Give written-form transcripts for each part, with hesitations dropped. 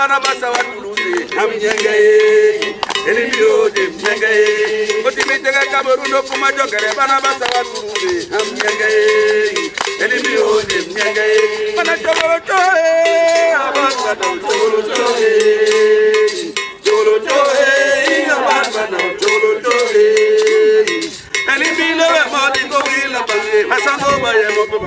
Banabasa Watuluzi, Amyanga, Elibio de Myanga, Otimita Cameruno Kumajogare, Banabasa Watuluzi, Amyanga, Elibio de Myanga, Banacholo, Abasa, Jolo, Abasa, Jolo, Elibino, Modico, Masano, Bayamoto,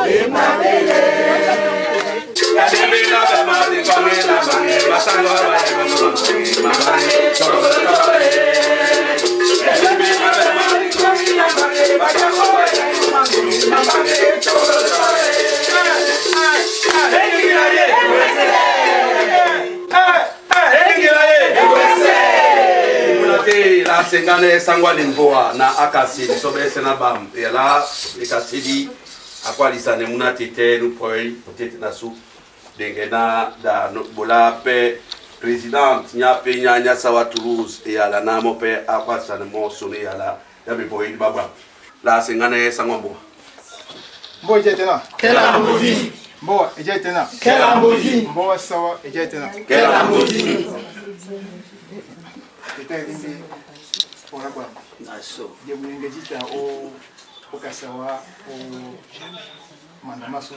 E la sengane sangwa limboa na akasi sobe senabam et là les kasidi akwa lisane muna tete nous poi peut-être na sou dengena da bola pe président nya pe nya sawa Toulouse et ala na mo pe akwa sanemo sonné ala ya be poi baba la sengane sangwa mbo mbo jetena Kela mboji. mbo jetena Kela mboji. mbo sawa jetena kela mboji tete ndi ona kwa naso je mungejita o kasawa o manamaso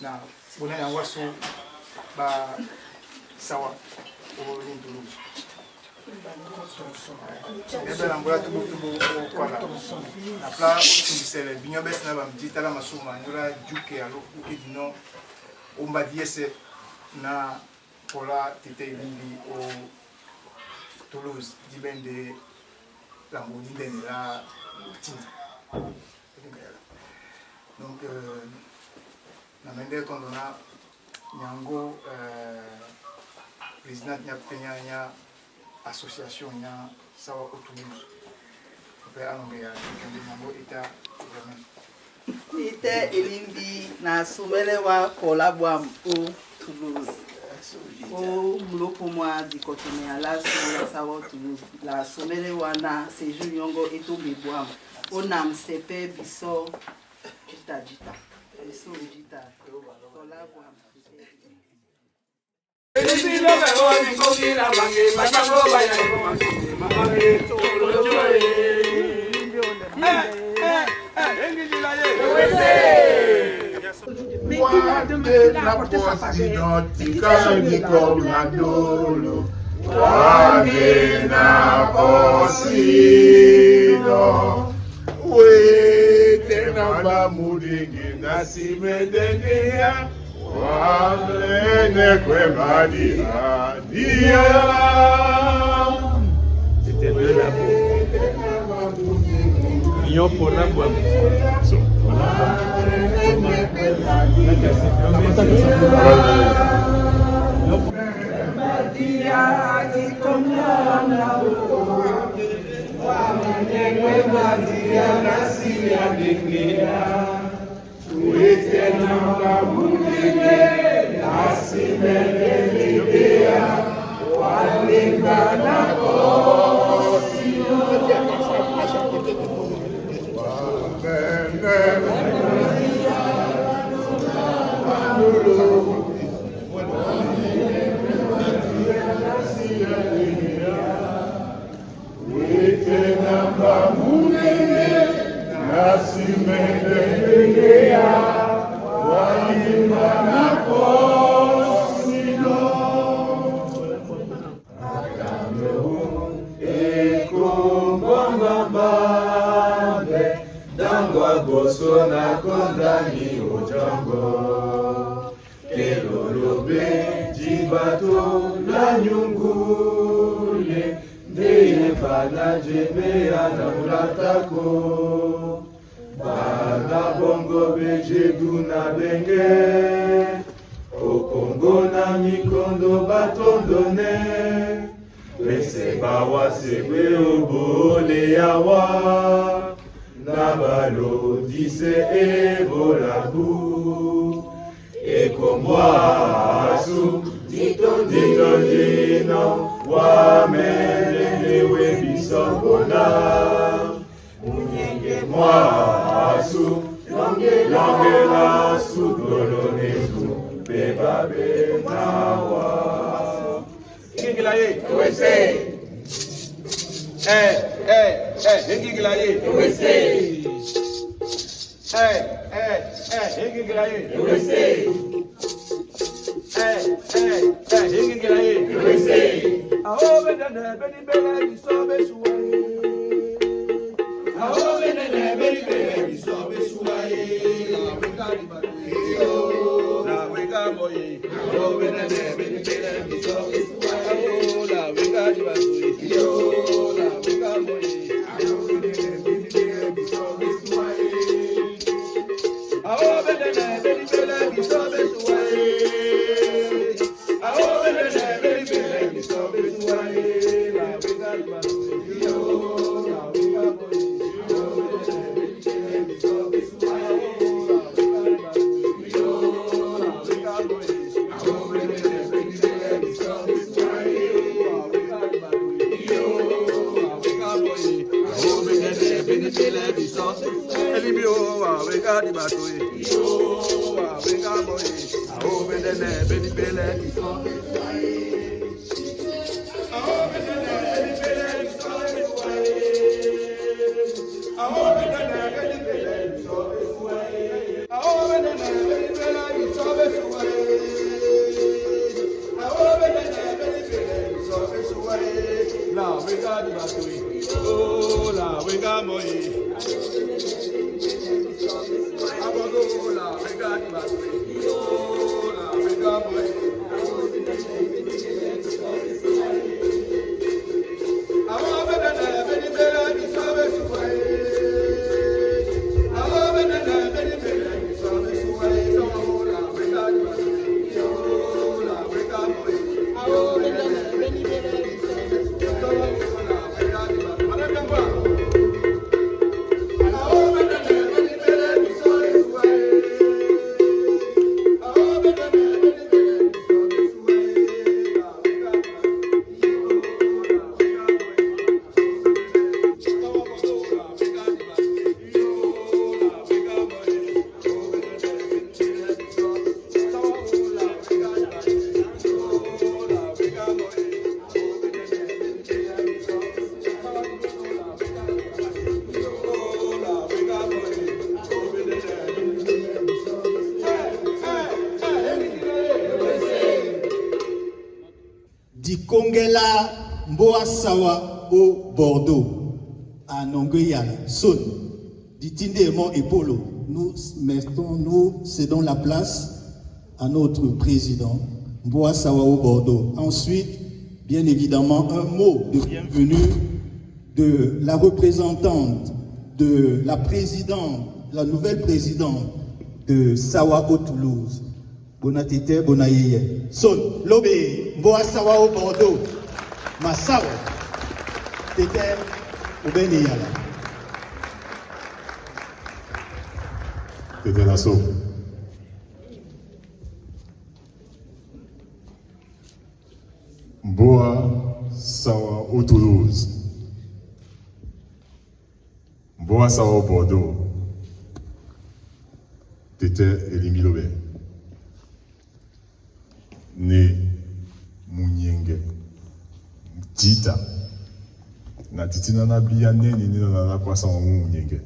na bunanya waso ba sawa o lindulu ebe na mbola tubu kwa na pla tumisele binyo besi na bamjita la masuma nyola juke alo ukidino umba diese na pola tete lindi o Toulouse dibende la monide la tinta donc na mende tondona nyango président nya association nya sawa o Toulouse pe anonge ya nyango eta vraiment ite elimbi na sumele wa kolabwa o Toulouse o mlopo mwa dikotone ala sawa Toulouse la sumele wana séjour yongo eto bebwa o nam sepe biso jita eso jita kolabwa Yo beni bele biso Elimbi o wa wenga di batoi O wa wenga moi Ao bedene beni bele biso Ao bedene beni bele biso Ao bedene beni bele biso Ao bedene beni bele biso La wenga di batoi Oh la wenga moi Abodo la wenga di batoi Oh la wenga moi Amo bedene beni bele biso Amo bedene beni bele biso Oh la wenga di batoi Oh la wenga moi Amo bedene beni bele biso Kongela Mboa Sawa au Bordeaux, à Nonguyala, Son, Ditindémon et Polo. Nous cédons la place à notre président, Mboa Sawa au Bordeaux. Ensuite, bien évidemment, un mot de bienvenue de la représentante, de la présidente, la nouvelle présidente de Sawa au Toulouse. Bonatete, Bonaye. Son, Lobé, Mboa Sawa au Bordeaux. Massawa, Tete, Obeneyala. Tete Nassau. Mboa Sawa au Toulouse. Mboa Sawa au Bordeaux. Tete Elimi Lobé. Né Mounyenge. Tita. Na titina na bia neni ni na kwa sa Mounyenge.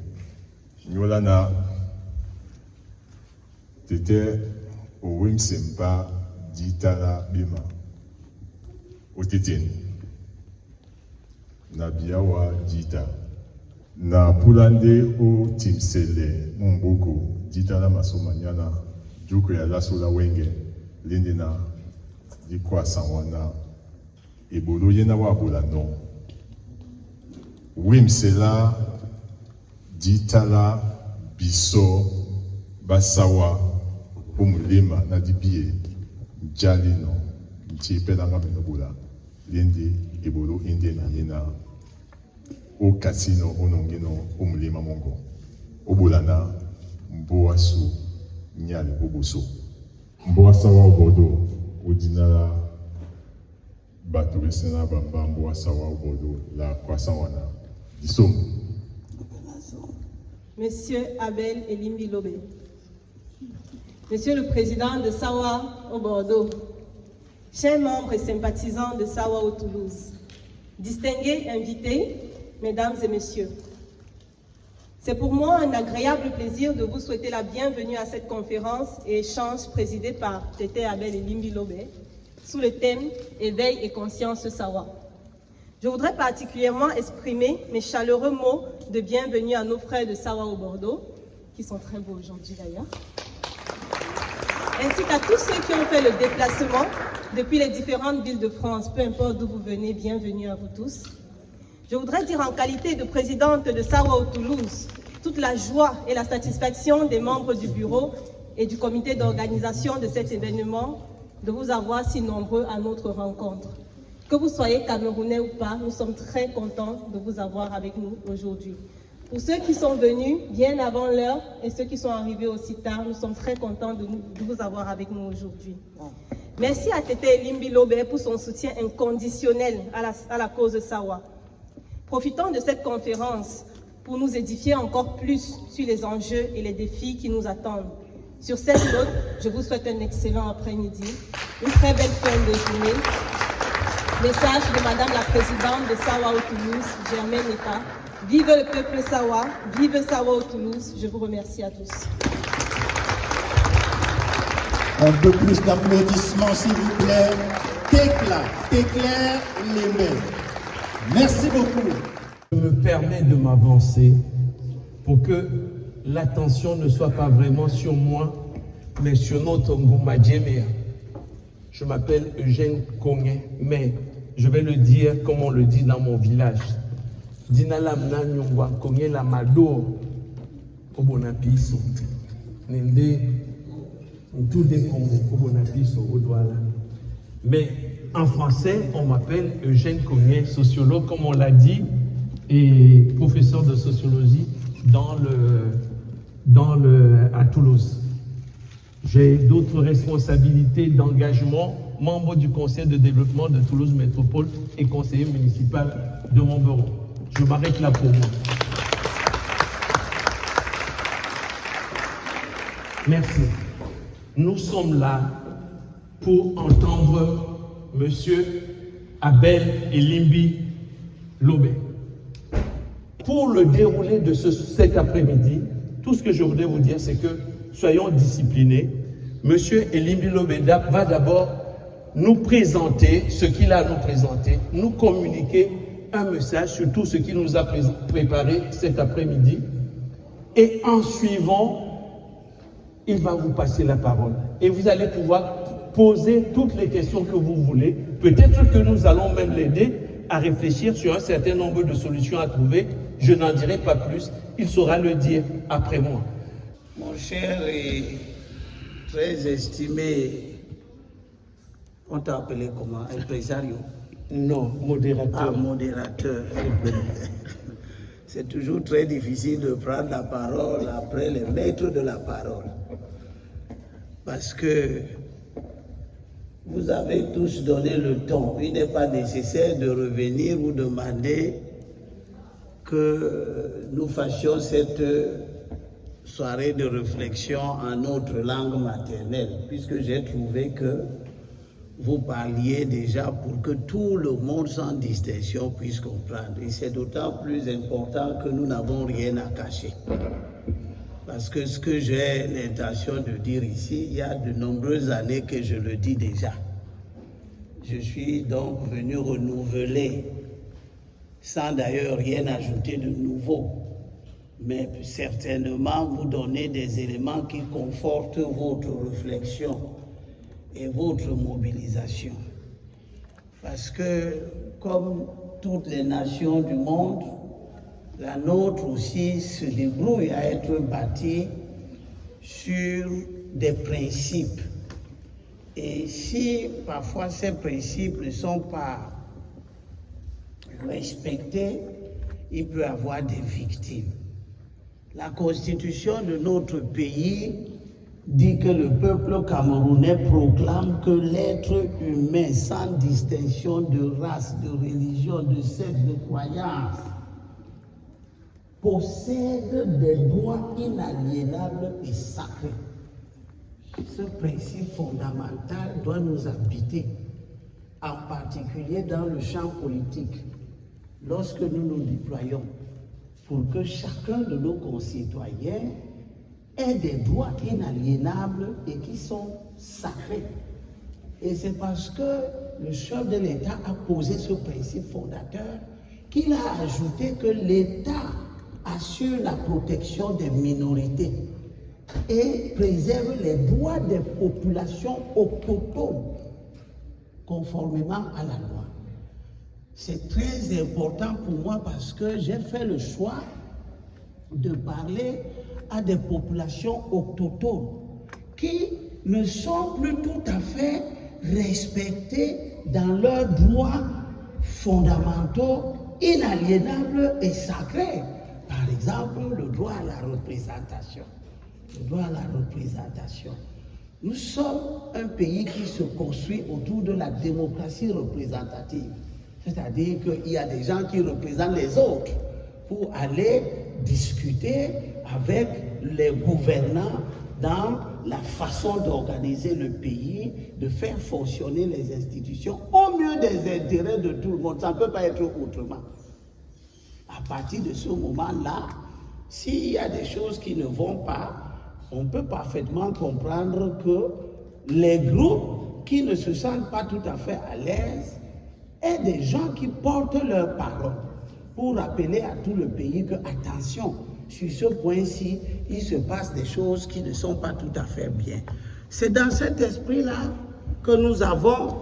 Nyola na Tete Owim Sempa Ditala Bima. Otitini. Na biawa Dita. Na Pulande o Timsele Mumboko Ditala Masomanyana Juko ya Lasula Wenge Linde na Dikwa Sawana Ebolo Yena Wabola non Wimsela Ditala Biso Basawa Umulema na Dibie Jalino Mchipelanga Menobola Linde Ebolo Inde na Yena O Kasino Onongeno Umulema Mongo Obolana Mboa Su Nyale Oboso Mboa Sawa au Bordeaux Odinala Batouresena Bamba Mboa Sawa au Bordeaux la Kwasawana Dissom. Monsieur Abel Elimbi Lobé, Monsieur le Président de Sawa au Bordeaux, chers membres et sympathisants de Sawa au Toulouse, distingués invités, Mesdames et Messieurs, c'est pour moi un agréable plaisir de vous souhaiter la bienvenue à cette conférence et échange présidée par Tete Abel Elimbi Lobé sous le thème Éveil et conscience Sawa. Je voudrais particulièrement exprimer mes chaleureux mots de bienvenue à nos frères de Sawa au Bordeaux, qui sont très beaux aujourd'hui d'ailleurs, ainsi qu'à tous ceux qui ont fait le déplacement depuis les différentes villes de France, peu importe d'où vous venez, bienvenue à vous tous. Je voudrais dire en qualité de présidente de Sawa au Toulouse, toute la joie et la satisfaction des membres du bureau et du comité d'organisation de cet événement de vous avoir si nombreux à notre rencontre. Que vous soyez Camerounais ou pas, nous sommes très contents de vous avoir avec nous aujourd'hui. Pour ceux qui sont venus bien avant l'heure et ceux qui sont arrivés aussi tard, nous sommes très contents de vous avoir avec nous aujourd'hui. Merci à Tete Elimbi Lobé pour son soutien inconditionnel à la cause Sawa. Profitant de cette conférence pour nous édifier encore plus sur les enjeux et les défis qui nous attendent. Sur cette note, je vous souhaite un excellent après-midi, une très belle fin de journée. Message de Madame la Présidente de Sawa Toulouse, Germaine Eka. Vive le peuple Sawa, vive Sawa Toulouse. Je vous remercie à tous. Un peu plus d'applaudissements, s'il vous plaît. T'éclaire les mains. Merci beaucoup. Je me permets de m'avancer pour que l'attention ne soit pas vraiment sur moi, mais sur notre Ngouma Djemea. Je m'appelle Eugène Kongé, mais je vais le dire comme on le dit dans mon village. Dinalamna Nyongwa Kongé la Mado Obonapiso. Nende tout des Congo Obonapiso au Douala. Mais en français, on m'appelle Eugène Kongé, sociologue, comme on l'a dit, et professeur de sociologie à Toulouse. J'ai d'autres responsabilités d'engagement, membre du conseil de développement de Toulouse Métropole et conseiller municipal de Montberon. Je m'arrête là pour moi. Merci. Nous sommes là pour entendre Monsieur Abel Elimbi Lobé. Pour le déroulé de cet après-midi, tout ce que je voudrais vous dire, c'est que soyons disciplinés. Monsieur Elimbi Lobeda va d'abord nous présenter ce qu'il a à nous présenter, nous communiquer un message sur tout ce qu'il nous a préparé cet après-midi. Et en suivant, il va vous passer la parole. Et vous allez pouvoir poser toutes les questions que vous voulez. Peut-être que nous allons même l'aider à réfléchir sur un certain nombre de solutions à trouver. Je n'en dirai pas plus. Il saura le dire après moi. Mon cher et très estimé, on t'a appelé comment? Impresario? Non, modérateur. Ah, modérateur. C'est toujours très difficile de prendre la parole après les maîtres de la parole. Parce que vous avez tous donné le ton. Il n'est pas nécessaire de revenir ou demander que nous fassions cette soirée de réflexion en notre langue maternelle, puisque j'ai trouvé que vous parliez déjà pour que tout le monde sans distinction puisse comprendre. Et c'est d'autant plus important que nous n'avons rien à cacher. Parce que ce que j'ai l'intention de dire ici, il y a de nombreuses années que je le dis déjà. Je suis donc venu renouveler, sans d'ailleurs rien ajouter de nouveau, mais certainement vous donner des éléments qui confortent votre réflexion et votre mobilisation. Parce que, comme toutes les nations du monde, la nôtre aussi se débrouille à être bâtie sur des principes. Et si parfois ces principes ne sont pas respectés, il peut y avoir des victimes. La constitution de notre pays dit que le peuple camerounais proclame que l'être humain, sans distinction de race, de religion, de sexe, de croyance, possède des droits inaliénables et sacrés. Ce principe fondamental doit nous habiter, en particulier dans le champ politique, lorsque nous nous déployons, pour que chacun de nos concitoyens ait des droits inaliénables et qui sont sacrés. Et c'est parce que le chef de l'État a posé ce principe fondateur qu'il a ajouté que l'État assure la protection des minorités et préserve les droits des populations autochtones conformément à la loi. C'est très important pour moi parce que j'ai fait le choix de parler à des populations autochtones qui ne sont plus tout à fait respectées dans leurs droits fondamentaux, inaliénables et sacrés. Par exemple, le droit à la représentation. Le droit à la représentation. Nous sommes un pays qui se construit autour de la démocratie représentative. C'est-à-dire qu'il y a des gens qui représentent les autres pour aller discuter avec les gouvernants dans la façon d'organiser le pays, de faire fonctionner les institutions au mieux des intérêts de tout le monde. Ça ne peut pas être autrement. À partir de ce moment-là, s'il y a des choses qui ne vont pas, on peut parfaitement comprendre que les groupes qui ne se sentent pas tout à fait à l'aise aient des gens qui portent leur parole pour rappeler à tout le pays que, attention, sur ce point-ci, il se passe des choses qui ne sont pas tout à fait bien. C'est dans cet esprit-là que nous avons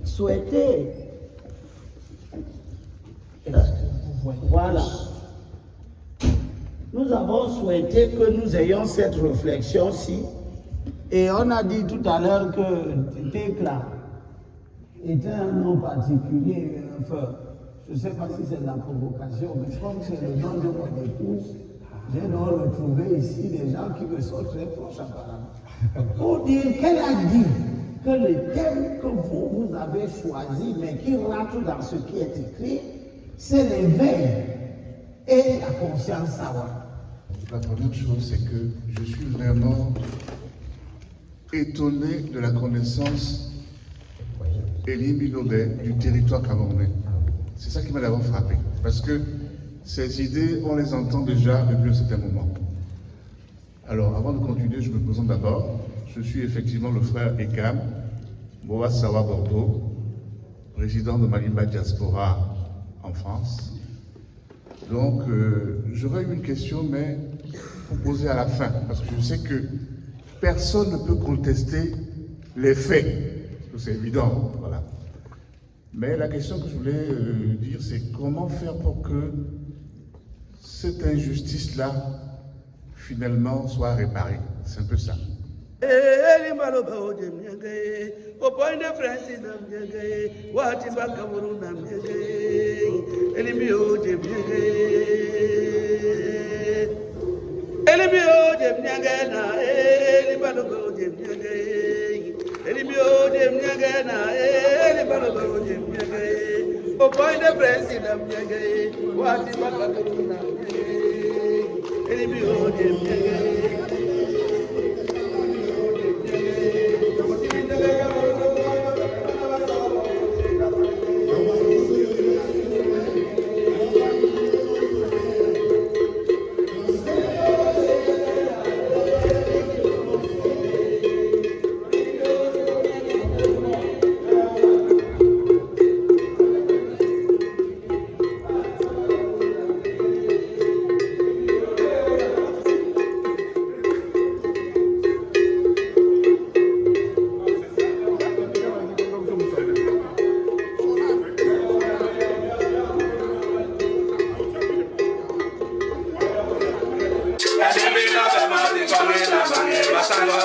souhaité. Voilà. Nous avons souhaité que nous ayons cette réflexion-ci. Et on a dit tout à l'heure que Tekla était un nom particulier. Enfin, je ne sais pas si c'est de la provocation, mais comme c'est le nom de mon épouse, j'ai donc retrouvé ici des gens qui me sont très proches apparemment. Pour dire qu'elle a dit que le thème que vous avez choisi, mais qui rentre dans ce qui est écrit, c'est l'éveil et la conscience savoir. La première chose, c'est que je suis vraiment étonné de la connaissance Elimbi Lobé du territoire camerounais. C'est ça qui m'a d'abord frappé, parce que ces idées, on les entend déjà depuis un certain moment. Alors, avant de continuer, je me présente d'abord. Je suis effectivement le frère Ekam, Boas Sawa Bordeaux, résident de Malimba Diaspora en France. Donc, j'aurais une question, mais pour poser à la fin, parce que je sais que personne ne peut contester les faits, parce que c'est évident, voilà. Mais la question que je voulais dire, c'est comment faire pour que cette injustice-là, finalement, soit réparée. C'est un peu ça. Masangwa